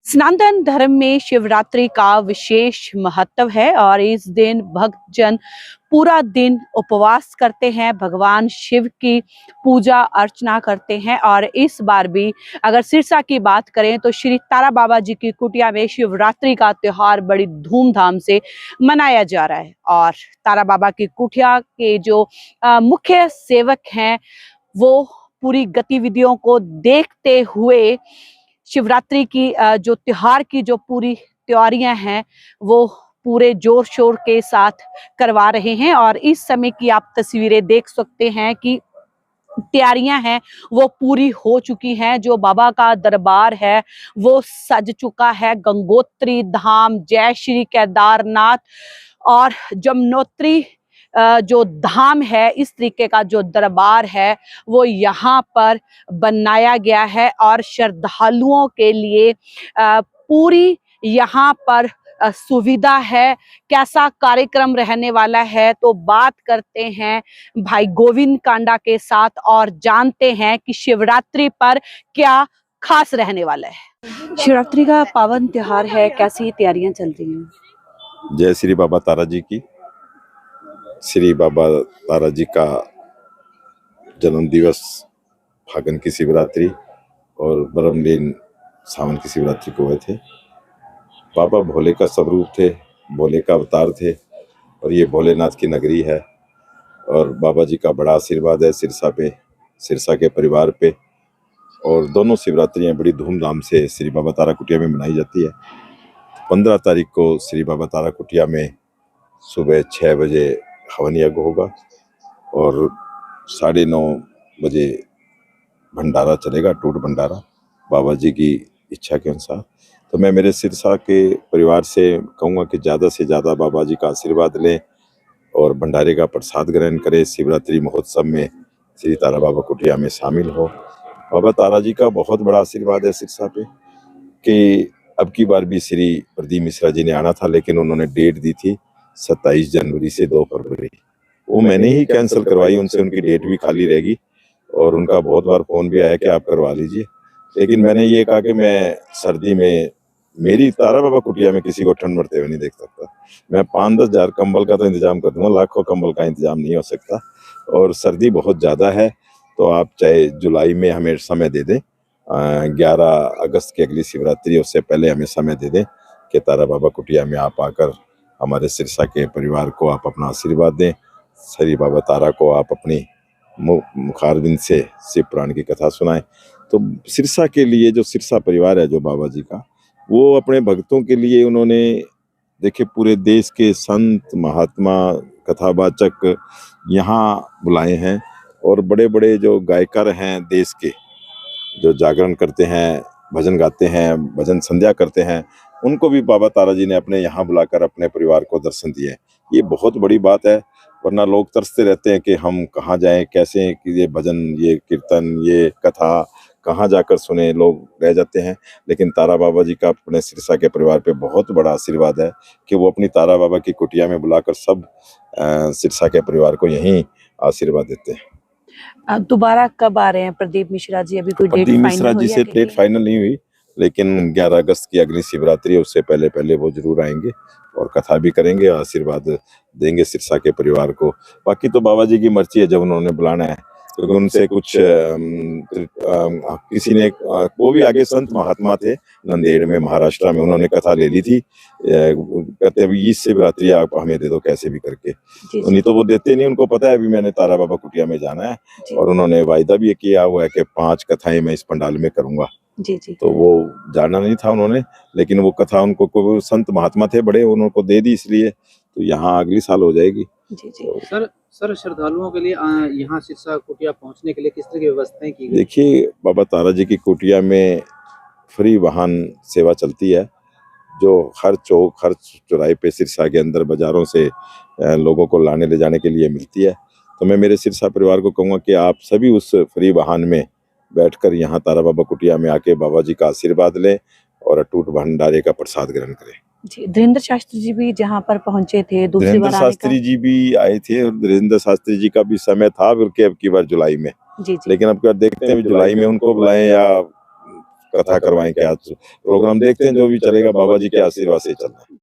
सनातन धर्म में शिवरात्रि का विशेष महत्व है और इस दिन भक्तजन पूरा दिन उपवास करते हैं, भगवान शिव की पूजा अर्चना करते हैं। और इस बार भी अगर सिरसा की बात करें तो श्री तारा बाबा जी की कुटिया में शिवरात्रि का त्योहार बड़ी धूमधाम से मनाया जा रहा है। और तारा बाबा की कुटिया के जो मुख्य सेवक हैं वो पूरी गतिविधियों को देखते हुए शिवरात्रि की जो त्योहार की जो पूरी तैयारियां हैं वो पूरे जोर शोर के साथ करवा रहे हैं। और इस समय की आप तस्वीरें देख सकते हैं कि तैयारियां हैं वो पूरी हो चुकी हैं। जो बाबा का दरबार है वो सज चुका है। गंगोत्री धाम, जय श्री केदारनाथ और जमुनोत्री जो धाम है, इस तरीके का जो दरबार है वो यहाँ पर बनाया गया है। और श्रद्धालुओं के लिए पूरी यहाँ पर सुविधा है। कैसा कार्यक्रम रहने वाला है तो बात करते हैं भाई गोविंद कांडा के साथ और जानते हैं कि शिवरात्रि पर क्या खास रहने वाला है। शिवरात्रि का पावन त्योहार है, कैसी तैयारियां चल रही हैं? जय श्री बाबा तारा जी की। श्री बाबा तारा जी का जन्म दिवस फागुन की शिवरात्रि और ब्रह्मलीन सावन की शिवरात्रि को हुए थे। बाबा भोले का स्वरूप थे, भोले का अवतार थे और ये भोलेनाथ की नगरी है। और बाबा जी का बड़ा आशीर्वाद है सिरसा पे, सिरसा के परिवार पे। और दोनों शिवरात्रियां बड़ी धूमधाम से श्री बाबा तारा कुटिया में मनाई जाती है। 15 तारीख को श्री बाबा तारा कुटिया में सुबह 6 बजे हवन यज्ञ होगा और 9:30 बजे भंडारा चलेगा, टूट भंडारा, बाबा जी की इच्छा के अनुसार। तो मैं मेरे सिरसा के परिवार से कहूँगा कि ज़्यादा से ज़्यादा बाबा जी का आशीर्वाद लें और भंडारे का प्रसाद ग्रहण करें। शिवरात्रि महोत्सव में श्री तारा बाबा कुटिया में शामिल हो। बाबा तारा जी का बहुत बड़ा आशीर्वाद है सिरसा पे कि अब की बार भी श्री प्रदीप मिश्रा जी ने आना था, लेकिन उन्होंने डेट दी थी 27 जनवरी से 2 फरवरी। वो मैंने ही कैंसिल करवाई उनसे, उनकी डेट भी खाली रहेगी और उनका बहुत बार फोन भी आया कि आप करवा लीजिए। लेकिन मैंने ये कहा कि मैं सर्दी में, मेरी तारा बाबा कुटिया में किसी को ठंड मरते हुए नहीं देख सकता। मैं 5-10 हजार कंबल का तो इंतजाम कर दूंगा, लाखों कंबल का इंतजाम नहीं हो सकता। और सर्दी बहुत ज़्यादा है, तो आप चाहे जुलाई में हमें समय दे दें, 11 अगस्त की अगली शिवरात्रि, उससे पहले हमें समय दे दें कि तारा बाबा कुटिया में आप आकर हमारे सिरसा के परिवार को आप अपना आशीर्वाद दें। श्री बाबा तारा को आप अपनी मुखारबिंद से शिव पुराण की कथा सुनाएं। तो सिरसा के लिए जो सिरसा परिवार है जो बाबा जी का, वो अपने भक्तों के लिए उन्होंने देखिए पूरे देश के संत महात्मा कथावाचक यहाँ बुलाए हैं। और बड़े बड़े जो गायकर हैं देश के, जो जागरण करते हैं, भजन गाते हैं, भजन संध्या करते हैं, उनको भी बाबा तारा जी ने अपने यहाँ बुलाकर अपने परिवार को दर्शन दिए। ये बहुत बड़ी बात है, वरना लोग तरसते रहते हैं कि हम कहाँ जाएं, कैसे कि ये भजन, ये कीर्तन, ये कथा कहाँ जाकर सुने, लोग रह जाते हैं। लेकिन तारा बाबा जी का अपने सिरसा के परिवार पे बहुत बड़ा आशीर्वाद है कि वो अपनी तारा बाबा की कुटिया में बुलाकर सब सिरसा के परिवार को यहीं आशीर्वाद देते हैं। दोबारा कब आ रहे हैं प्रदीप मिश्रा जी? अभी कोई डेट प्रदीप मिश्रा फाइनल जी हुई से है? डेट फाइनल नहीं हुई, लेकिन 11 अगस्त की अगली शिवरात्रि है, उससे पहले पहले वो जरूर आएंगे और कथा भी करेंगे, आशीर्वाद देंगे सिरसा के परिवार को। बाकी तो बाबा जी की मर्जी है जब उन्होंने बुलाना है, क्योंकि उनसे कुछ किसी ने वो भी आगे संत महात्मा थे नंदेड़ में, महाराष्ट्र में, उन्होंने कथा ले ली थी। कहते अभी इस शिवरात्रि आप हमें दे दो कैसे भी करके, नहीं तो वो देते नहीं। उनको पता है अभी मैंने तारा बाबा कुटिया में जाना है और उन्होंने वायदा भी किया हुआ है कि 5 कथाएं मैं इस पंडाल में करूंगा। तो वो जाना नहीं था उन्होंने, लेकिन वो कथा उनको को संत महात्मा थे बड़े, उनको दे दी, इसलिए तो यहाँ अगली साल हो जाएगी। तो सर श्रद्धालुओं के लिए यहाँ सिरसा कुटिया पहुँचने के लिए किस तरह की व्यवस्थाएं की गई? देखिए बाबा तारा जी की कुटिया में फ्री वाहन सेवा चलती है, जो हर चौक, हर चौराहे पे सिरसा के अंदर बाजारों से लोगों को लाने ले जाने के लिए मिलती है। तो मैं मेरे सिरसा परिवार को कहूँगा कि आप सभी उस फ्री वाहन में बैठकर यहाँ तारा बाबा कुटिया में आके बाबा जी का आशीर्वाद लें और अटूट भंडारे का प्रसाद ग्रहण करें। जी, धीरेन्द्र शास्त्री जी भी जहाँ पर पहुंचे थे, दूसरी बार धीरेन्द्र शास्त्री जी भी आए थे और धीरेन्द्र शास्त्री जी का भी समय था बल्कि अब की बार जुलाई में। लेकिन अब क्या देखते हैं जुलाई में उनको बुलाएं या कथा करवाएं, क्या प्रोग्राम देखते हैं, जो भी चलेगा बाबा जी के आशीर्वाद से चलना है।